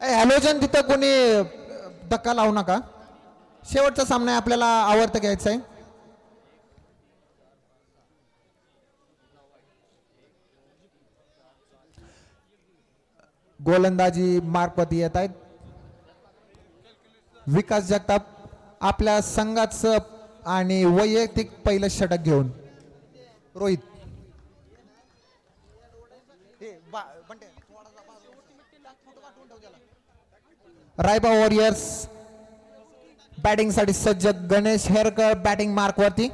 Halogen तिथं कोणी धक्का लावू नका. शेवटचा सामना आपल्याला आवर्त घ्यायचा आहे. गोलंदाजी मार्कवरती येत आहेत. विकास जगताप आपल्या संघाचं आणि वैयक्तिक पहिलं षटक घेऊन. रोहित रायबा वॉरियर्स बॅटिंग साठी सज्ज. गणेश हेरकर बॅटिंग मार्कवरती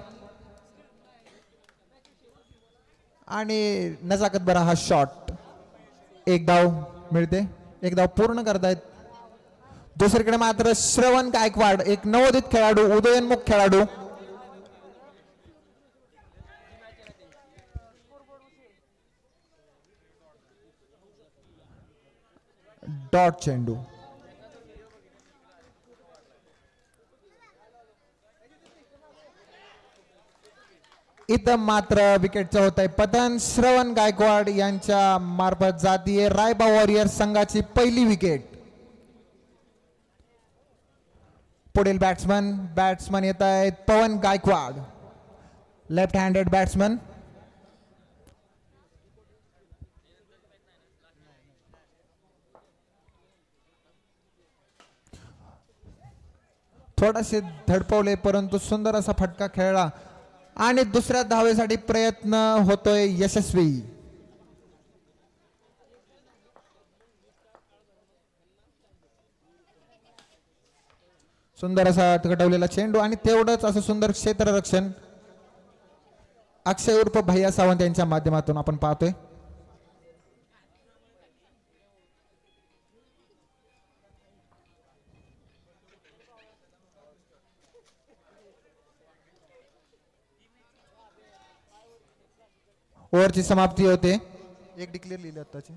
आणि नजाकत बरा हा शॉट. एक धाव मिळते. एक धाव पूर्ण करतायत. दुसरीकडे मात्र श्रवण गायकवाड एक नवोदित खेळाडू, उदयोन्मुख खेळाडू. डॉट चेंडू. इथं मात्र विकेटचं होत आहे पतन. श्रवण गायकवाड यांच्या मार्फत जातीय रायबा वॉरियर्स संघाची पहिली विकेट. पुढील बॅट्समन येत आहेत पवन गायकवाड, लेफ्ट हँडेड बॅट्समन. थोडासे धडपवले परंतु सुंदर असा फटका खेळला आणि दुसऱ्या धावेसाठी प्रयत्न होतोय यशस्वी. सुंदर असा कटवलेला चेंडू आणि तेवढंच असं सुंदर क्षेत्ररक्षण अक्षय उर्फ भैया सावंत यांच्या माध्यमातून आपण पाहतोय. ओव्हरची समाप्ती होते. एक डिक्लेअर लिहिले आताची.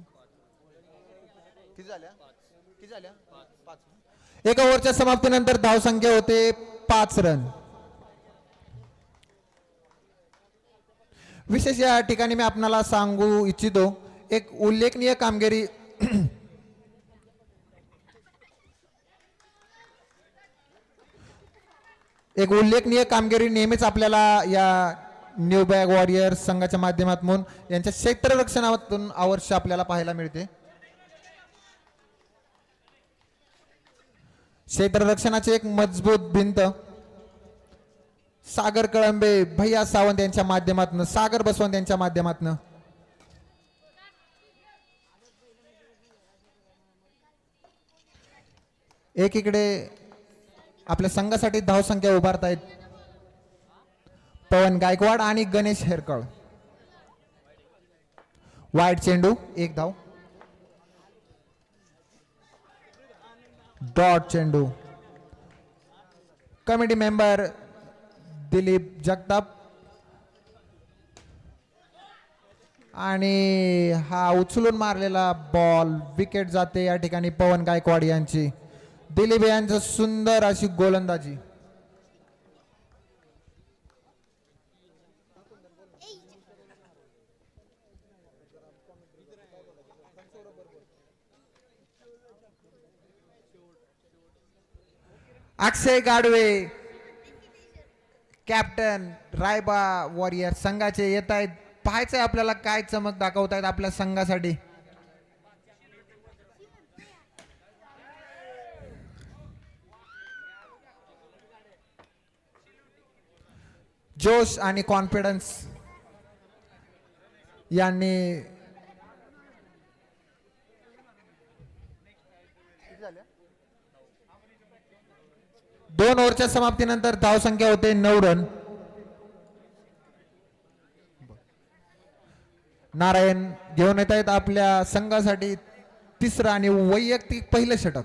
किती झाल्या? एका ओव्हरच्या समाप्तीनंतर धावसंख्या होते 5 रन. विशेष या ठिकाणी मी आपणाला सांगू इच्छितो एक उल्लेखनीय कामगिरी नेहमीच आपल्याला या न्यू बॅग वॉरियर्स संघाच्या माध्यमातून यांच्या क्षेत्ररक्षणातून अवश्य आपल्याला पाहायला मिळते. क्षेत्ररक्षणाची एक मजबूत भिंत सागर कळंबे, भैया सावंत यांच्या माध्यमातून, सागर बसवंत यांच्या माध्यमातून. एकीकडे आपल्या संघासाठी धावसंख्या उभारतायत पवन गायकवाड आणि गणेश हेरकळ. वाईट चेंडू, एक धाव. डॉट चेंडू. कमिटी मेंबर दिलीप जगताप आणि हा उचलून मारलेला बॉल विकेट जाते या ठिकाणी पवन गायकवाड यांची. दिलीप यांचं सुंदर अशी गोलंदाजी. अक्षय गाडवे कॅप्टन रायबा वॉरियर संघाचे येत आहेत. पाहायचंय आपल्याला काय चमक दाखवतायत आपल्या संघासाठी. जोश आणि कॉन्फिडन्स यांनी दोन ओव्हरच्या समाप्तीनंतर धावसंख्या होते 9 रन. नारायण घेऊन येत आहेत आपल्या संघासाठी तिसरं आणि वैयक्तिक पहिलं षटक.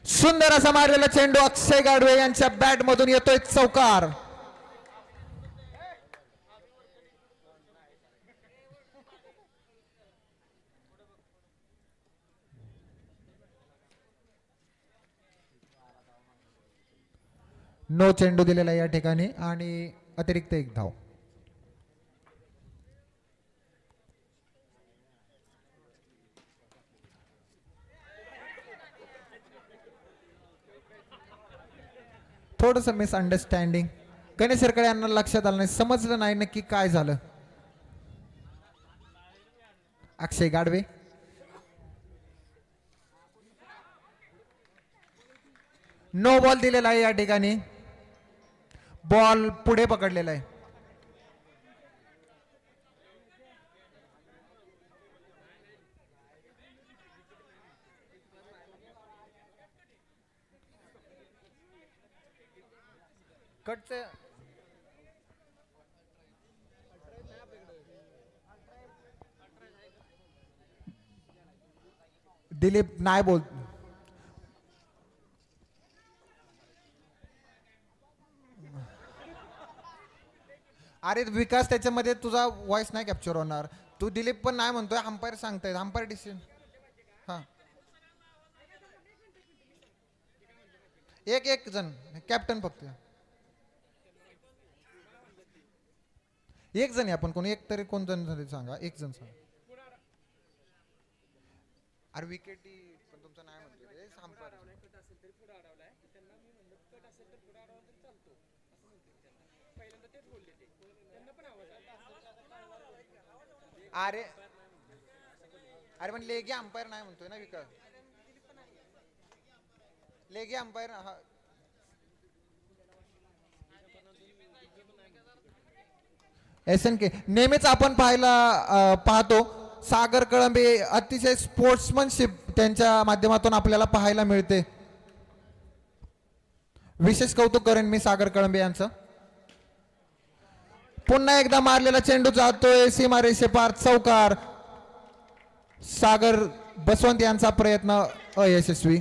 सुंदर असा मारलेला चेंडू अक्षय गाडवे यांच्या बॅट मधून येतोय चौकार. नो चेंडू दिलेला या ठिकाणी आणि अतिरिक्त एक धाव. थोडंसं मिसअंडरस्टँडिंग. गणेश सरकडे यांना लक्षात आलं नाही, समजलं नाही नक्की काय झालं. अक्षय गाडवे नो बॉल दिलेला आहे या ठिकाणी. बॉल पुढे पकडलेला आहे. कटचे दिलीप नाही बोल. अरे विकास त्याच्यामध्ये तुझा व्हॉइस नाही कॅप्चर होणार. तू दिलीप पण नाही म्हणतोय, अंपायर सांगतायत, अंपायर डिसिजन. हा एक एक जण कॅप्टन फक्त एक जण आहे. आपण कोण एक तरी कोण जण झाले सांगा, एक जण सांगा. अरे विकेट पण तुमचं नाही म्हणतोय रे अंपायर. अरे अरे पण लेगी अंपायर नाही म्हणतोय ना विकास. लेगी अंपायर हा. SNK नेहमीच आपण पाहतो सागर कळंबे अतिशय स्पोर्ट्समनशिप त्यांच्या माध्यमातून आपल्याला पाहायला मिळते. विशेष कौतुक करेन मी सागर कळंबे यांचं. पुन्हा एकदा मारलेला चेंडू जातोय सीमारेषे पार, चौकार. सागर बसवंत यांचा प्रयत्न अयशस्वी.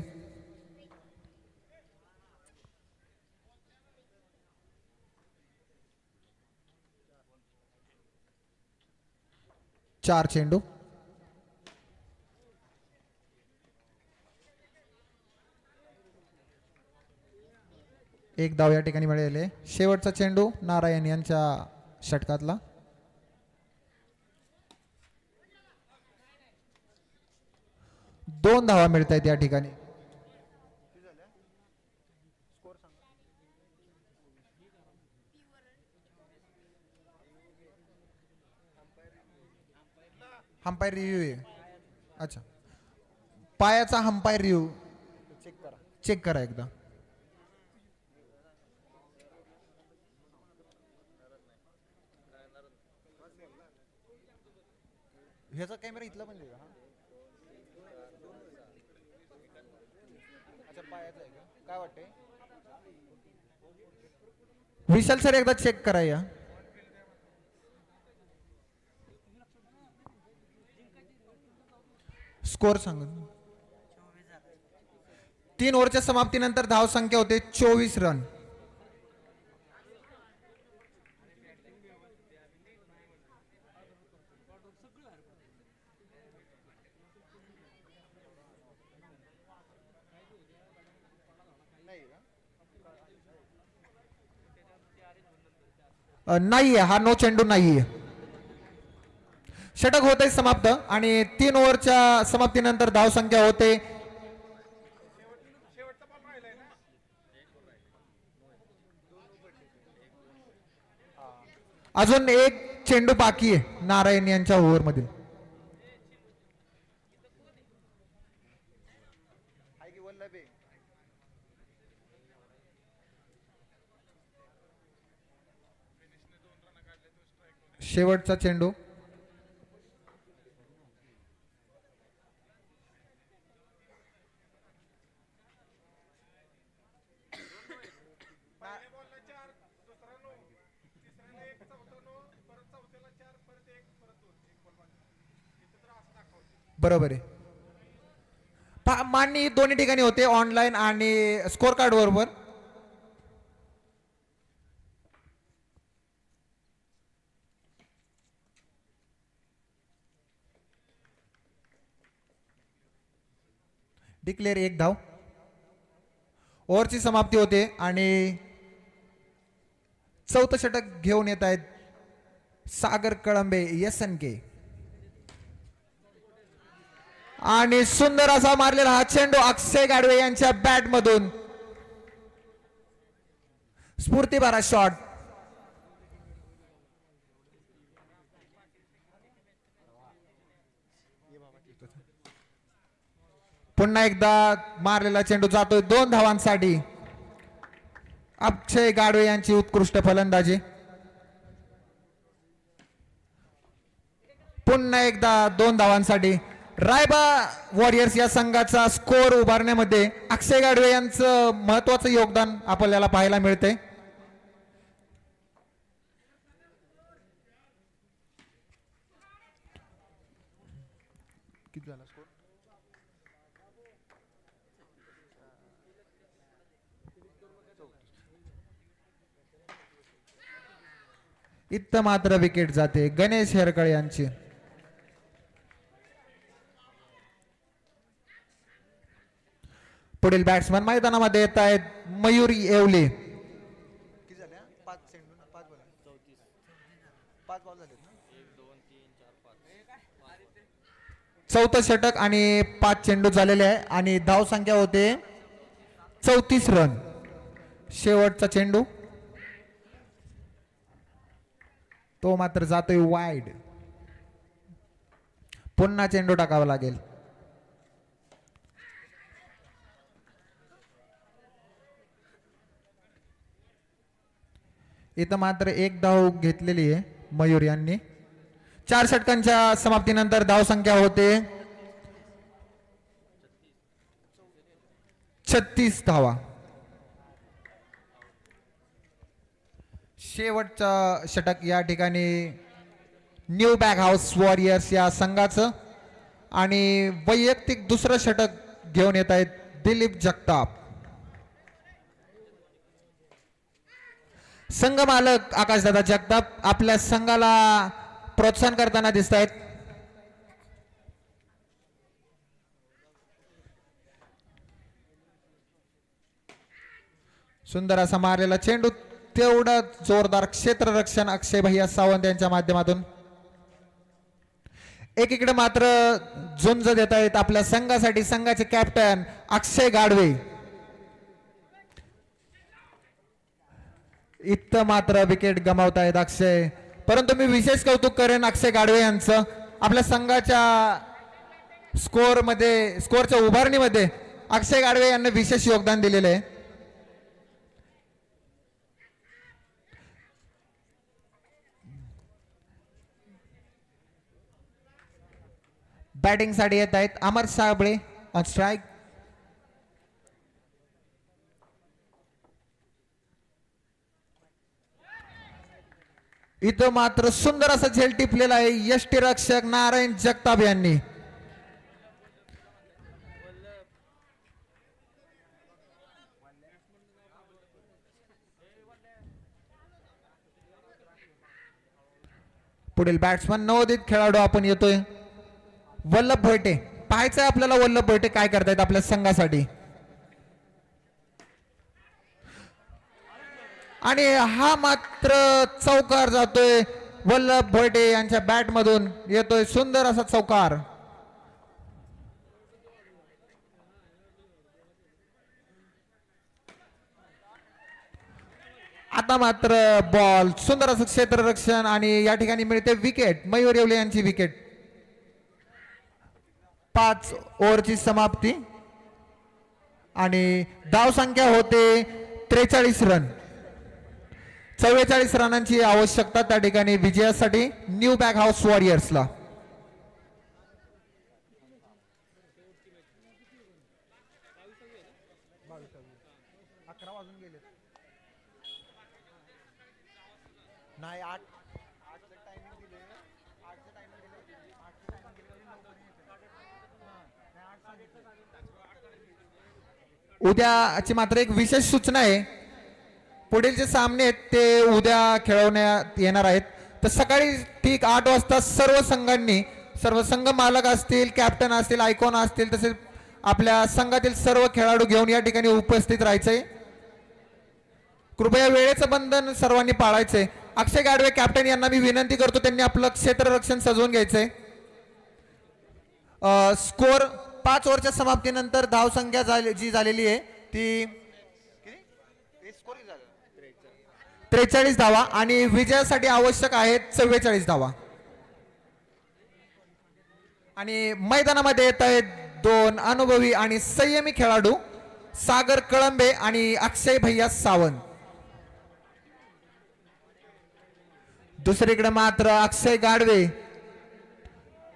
चार चेंडू. एक धाव या ठिकाणी मिळाले. शेवटचा चेंडू नारायण यांच्या षटकातला. दोन धावा मिळत आहेत या ठिकाणी. अंपायर रिव्ह्यू आहे. अच्छा, पायाचा अंपायर रिव्ह्यू चेक करा एकदा. ह्याचा कॅमेरा इथला पण देगा. अच्छा पायाचा आहे का, काय वाटतंय विशाल सर एकदा चेक करा या. स्कोर सांग. 3 ओव्हरच्या समाप्तीनंतर धाव संख्या होते 24 रन. नाहीये हा, नो चेंडू नाहीये. षटक होते समाप्त आणि 3 ओव्हरच्या समाप्तीनंतर धाव संख्या होते अजून एक चेंडू बाकी आहे नारायण यांच्या ओव्हर मध्ये. शेवटचा चेंडू. बरोबर आहे. मान्य दोन्ही ठिकाणी होते, ऑनलाईन आणि स्कोर कार्ड बरोबर. डिक्लेअर एक धाव. ओव्हरची समाप्ती होते आणि चौथं षटक घेऊन येत आहेत सागर कळंबे SNK. आणि सुंदर असा मारलेला हा चेंडू अक्षय गाडवे यांच्या बॅट मधून. स्फूर्ती भरा शॉट. पुन्हा एकदा मारलेला चेंडू जातोय 2 धावांसाठी. अक्षय गाडवे यांची उत्कृष्ट फलंदाजी. पुन्हा एकदा 2 धावांसाठी. रायबा वॉरियर्स या संघाचा स्कोर उभारण्यामध्ये अक्षय गाडवे यांचं महत्वाचं योगदान आपल्याला पाहायला मिळते. किती झाला स्कोर? इथं मात्र विकेट जाते गणेश हेरकळे यांची. पुढील बॅट्समन मैदानामध्ये येत आहेत मयूर येवले. चौथं षटक आणि 5 चेंडू झालेले आहे आणि धाव संख्या होते 34 रन. शेवटचा चेंडू तो मात्र जातोय वाईड. पुन्हा चेंडू टाकावा लागेल. इथं मात्र 1 धाव घेतलेली आहे मयूर यांनी. 4 षटकांच्या समाप्तीनंतर धाव संख्या होते 36 धावा. शेवटचा षटक या ठिकाणी न्यू बॅग हाऊस वॉरियर्स या संघाचं आणि वैयक्तिक दुसरं षटक घेऊन येत आहेत दिलीप जगताप. संघ मालक आकाशदादा जगताप आपल्या संघाला प्रोत्साहन करताना दिसत आहेत. सुंदर असा मारलेला चेंडू तेवढा जोरदार क्षेत्ररक्षण अक्षय भैया सावंत यांच्या माध्यमातून. एकीकडे मात्र झुंज देत आहेत आपल्या संघासाठी संघाचे कॅप्टन अक्षय गाडवे. इथं मात्र विकेट गमावत आहेत अक्षय. परंतु मी विशेष कौतुक करेन अक्षय गाडवे यांचं. आपल्या संघाच्या स्कोरच्या उभारणीमध्ये अक्षय गाडवे यांनी विशेष योगदान दिलेलं आहे. बॅटिंग साठी येत आहेत अमर साबळे ऑन स्ट्राईक. इथं मात्र सुंदर असं झेल टिपलेला आहे यष्टीरक्षक नारायण जगताप यांनी. पुढील बॅट्समन नवोदित खेळाडू आपण येतोय वल्लभ भोयटे. पाहायचंय आपल्याला वल्लभ भोयटे काय करतायत आपल्या संघासाठी. आणि हा मात्र चौकार जातोय वल्लभ भोयटे यांच्या बॅट मधून येतोय सुंदर असा चौकार. आता मात्र बॉल सुंदर असं क्षेत्ररक्षण आणि या ठिकाणी मिळते विकेट मयूर येवले यांची विकेट. 5 ओव्हरची समाप्ती आणि धाव संख्या होते 43 रन. 44 रनांची आवश्यकता त्या ठिकाणी विजयासाठी न्यू बॅग हाऊस वॉरियर्सला. उद्याची मात्र एक विशेष सूचना आहे. पुढील जे सामने आहेत ते उद्या खेळवण्यात येणार आहेत. तर सकाळी ठीक 8 वाजता सर्व संघ मालक असतील कॅप्टन असतील आयकॉन असतील तसेच आपल्या संघातील सर्व खेळाडू घेऊन या ठिकाणी उपस्थित राहायचंय. कृपया वेळेचं बंधन सर्वांनी पाळायचंय. अक्षय गाडवे कॅप्टन यांना मी विनंती करतो त्यांनी आपलं क्षेत्ररक्षण सजवून घ्यायचंय. स्कोर 5 ओव्हरच्या समाप्तीनंतर धाव संख्या जी झालेली आहे ती 43 धावा आणि विजयासाठी आवश्यक आहेत 44 धावा. आणि मैदानामध्ये येत आहेत दोन अनुभवी आणि संयमी खेळाडू सागर कळंबे आणि अक्षय भैया सावंत. दुसरीकडे मात्र अक्षय गाडवे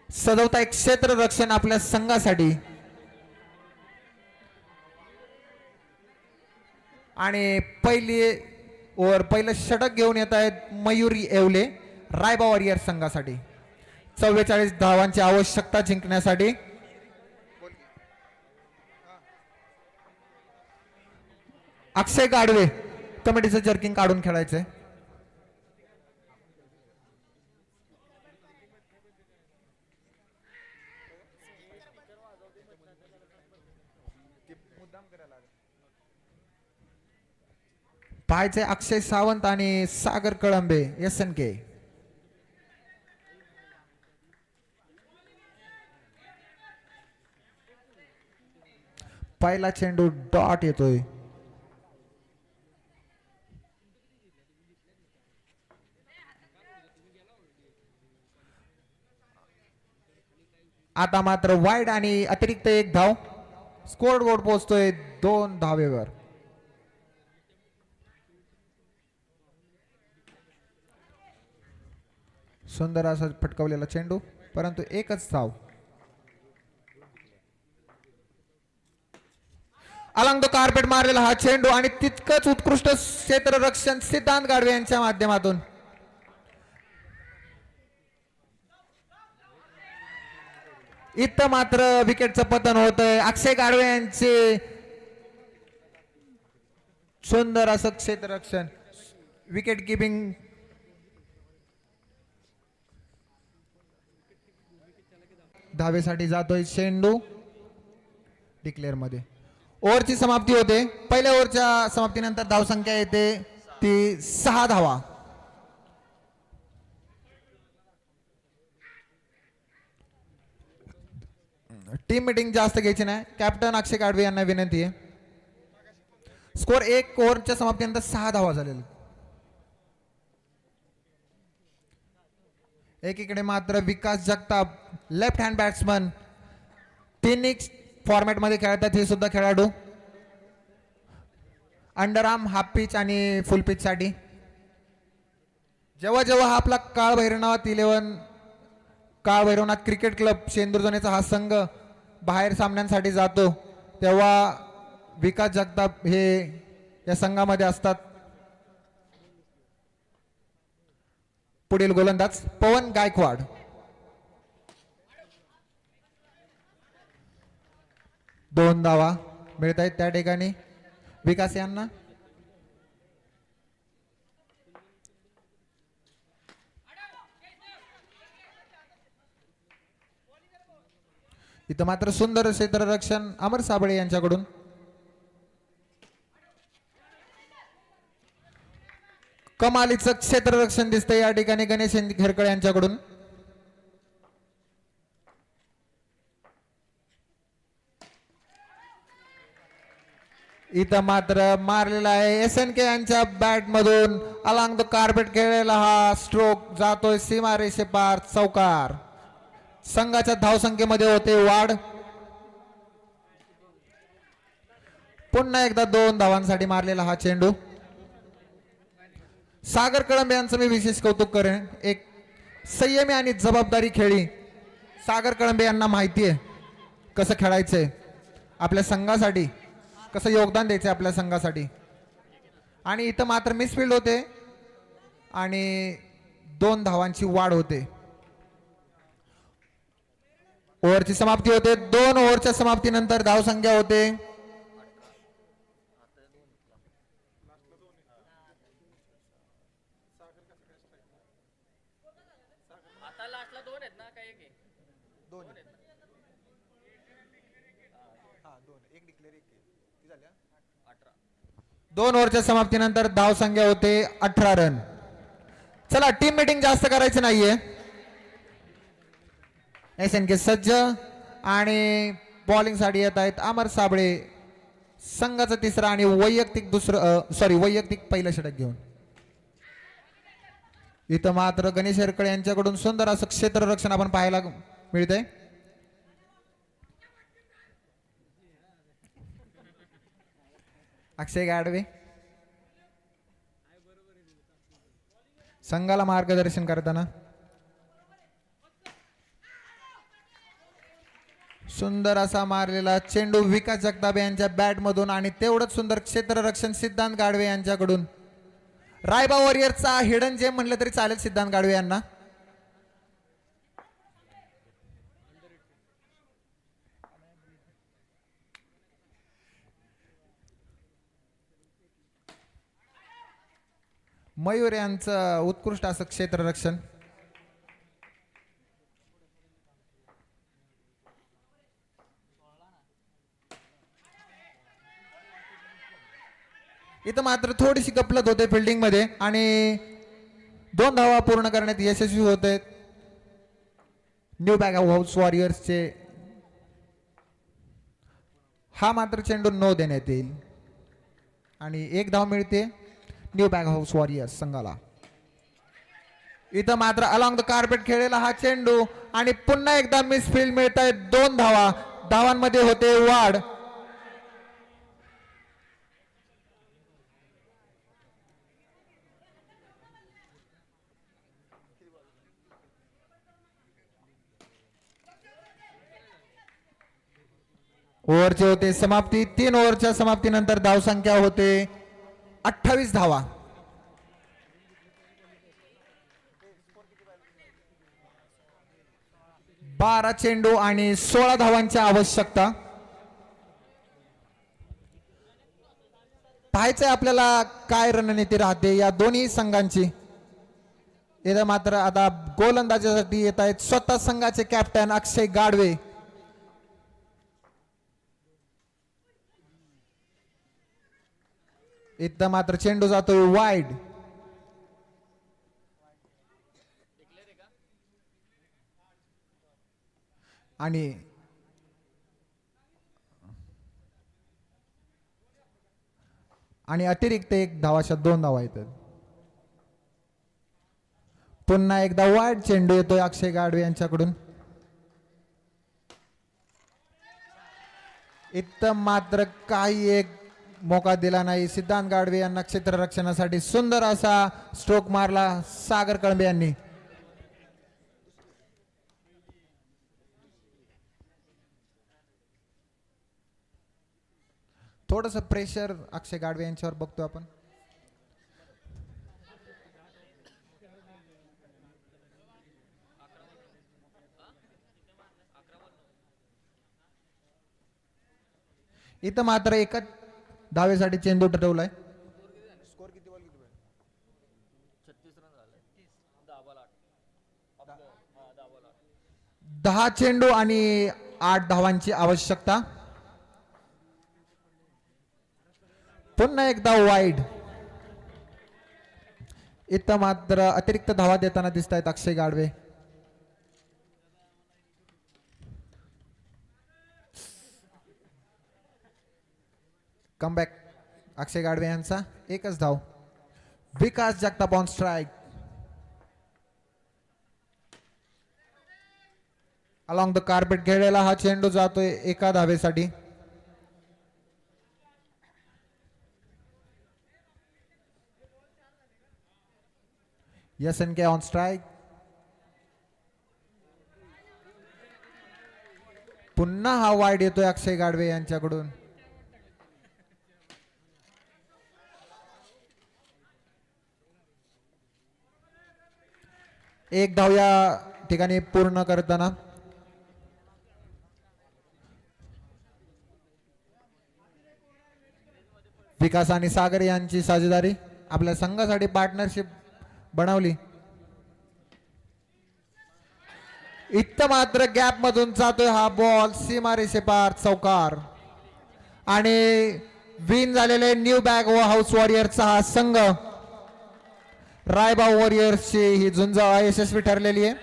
सजवता एक क्षेत्र रक्षण आपल्या संघासाठी आणि पहिलं षटक घेऊन येत आहेत मयुरी येवले रायबा वॉरियर संघासाठी. 44 धावांची आवश्यकता जिंकण्यासाठी. अक्षय गाडवे कमिटीचं जर्किंग काढून खेळायचंय. पाहायचे अक्षय सावंत आणि सागर कळंबे SNK. पहिला चेंडू डॉट येतोय. आता मात्र वाईड आणि अतिरिक्त एक धाव. स्कोर बोर्ड पोहोचतोय 2 धावेवर. सुंदर असा फटकावलेला चेंडू परंतु एकच धाव. अलंग कार्पेट मारलेला हा चेंडू आणि तितकंच उत्कृष्ट क्षेत्ररक्षण सिद्धांत गाडवे यांच्या माध्यमातून. इथं मात्र विकेटचं पतन होतंय. अक्षय गाडवे यांचे सुंदर असं क्षेत्ररक्षण विकेट किपिंग. धावेसाठी जातोय चेंडू डिक्लेअर मध्ये. ओव्हरची समाप्ती होते. पहिल्या ओव्हरच्या समाप्तीनंतर धावसंख्या येते ती 6 धावा. टीम मीटिंग जास्त घ्यायची नाही. कॅप्टन अक्षय गाडवे यांना विनंती आहे. स्कोर 1 ओव्हरच्या समाप्तीनंतर 6 धावा झालेल्या. एकीकडे मात्र Vikas Jagtap left hand batsman 3 format मध्ये खेळतात हे सुद्धा खेळाडू. अंडरआर्म हाफ पिच आणि फुल पिच साठी. जेव्हा जेव्हा हा आपला काळ भैरवनाथ क्रिकेट क्लब शेंदूरजोनेचा हा संघ बाहेर सामन्यांसाठी जातो तेव्हा विकास जगताप हे या संघामध्ये असतात. पुढील गोलंदाज पवन गायकवाड. दोन धावा मिळत आहेत त्या ठिकाणी विकास यांना. इथं मात्र सुंदर क्षेत्ररक्षण अमर साबळे यांच्याकडून. कमालीचं क्षेत्ररक्षण दिसतंय या ठिकाणी गणेश घेरकळे यांच्याकडून. इथं मात्र मारलेला आहे SNK यांच्या बॅट मधून अलॉंग द कार्पेट खेळलेला हा स्ट्रोक जातोय सीमारेषे पार चौकार. संघाच्या धावसंख्येमध्ये होते वाढ. पुन्हा एकदा 2 धावांसाठी मारलेला हा चेंडू. सागर कळंबे यांचं मी विशेष कौतुक करेन. एक संयमी आणि जबाबदारी खेळी. सागर कळंबे यांना माहिती आहे कसं खेळायचंय आपल्या संघासाठी, कसं योगदान द्यायचं आपल्या संघासाठी. आणि इथं मात्र मिसफिल्ड होते आणि 2 धावांची वाढ होते. ओव्हरची समाप्ती होते. 2 ओव्हरच्या समाप्तीनंतर धावसंख्या होते दोन ओव्हरच्या समाप्तीनंतर धावसंख्या होते 18 रन. चला टीम मीटिंग जास्त करायची नाहीये. SNK सज्ज आणि बॉलिंग साठी येत आहेत अमर साबळे. संघाचा तिसरा आणि वैयक्तिक पहिलं षटक घेऊन. इथं मात्र गणेश हेरकळे यांच्याकडून सुंदर असं क्षेत्ररक्षण आपण पाहायला मिळतंय. अक्षय गाडवे संघाला मार्गदर्शन करताना सुंदर असा मारलेला चेंडू विकास जगताप यांच्या बॅट मधून आणि तेवढंच सुंदर क्षेत्ररक्षण सिद्धांत गाडवे यांच्याकडून. रायबा वॉरियरचा हिडन जेम म्हणलं तरी चालेल सिद्धांत गाडवे यांना. मयूर यांचं उत्कृष्ट असं क्षेत्ररक्षण. इथं मात्र थोडीशी गपलत होते फिल्डिंग मध्ये आणि 2 धावा पूर्ण करण्यात यशस्वी होते न्यू बॅग हाऊस वॉरियर्सचे. हा मात्र चेंडू नो देण्यात येईल आणि 1 धाव मिळते न्यू बॅग हाऊस वॉरियर्स संघाला. इथं मात्र अलॉंग द कार्पेट खेळलेला हा चेंडू आणि पुन्हा एकदा मिस फील्ड मिळत आहेत. 2 धावा, धावांमध्ये होते वाढ. ओव्हरचे होते समाप्ती. 3 ओव्हरच्या समाप्तीनंतर धावसंख्या होते 28 धावा. बारा चेंडू आणि 16 धावांची आवश्यकता. पाहायचंय आपल्याला काय रणनीती राहते या दोन्ही संघांची. इथं मात्र आता गोलंदाजीसाठी येत आहेत स्वतः संघाचे कॅप्टन अक्षय गाडवे. इथं मात्र चेंडू जातोय वाईड. आणि अतिरिक्त 1 धावाच्या 2 धावा येतात. पुन्हा एकदा वाईड चेंडू येतोय अक्षय गाडवे यांच्याकडून. इथं मात्र काही एक मोका दिला नाही सिद्धांत गाडवे यांना क्षेत्ररक्षणासाठी. सुंदर असा स्ट्रोक मारला सागर कळंबे यांनी. थोडस प्रेशर अक्षय गाडवे यांच्यावर बघतो आपण. इथं मात्र एकच धावेसाठी चेंडू ठरवलाय. 10 चेंडू आणि 8 धावांची आवश्यकता. पुन्हा एकदा वाईड. इथं मात्र अतिरिक्त धावा देताना दिसत आहेत अक्षय गाडवे. कमबॅक अक्षय गाडवे यांचा. 1च धाव. Vikas Jagtap on strike. Along the carpet खेळलेला हा चेंडू जातोय 1 धावेसाठी. SNK on strike. पुन्हा हा वाईड येतोय अक्षय गाडवे यांच्याकडून. एक धाव या ठिकाणी पूर्ण करताना विकास आणि सागर यांची साझेदारी आपल्या संघासाठी पार्टनरशिप बनवली. इथं मात्र गॅप मधून जातोय हा बॉल सीमारेषे पार चौकार आणि विन झालेले न्यू बॅग हाऊस वॉरियर्सचा हा संघ रायबा वॉरियर्सची ही झुंज यशस्वी ठरलेली आहे.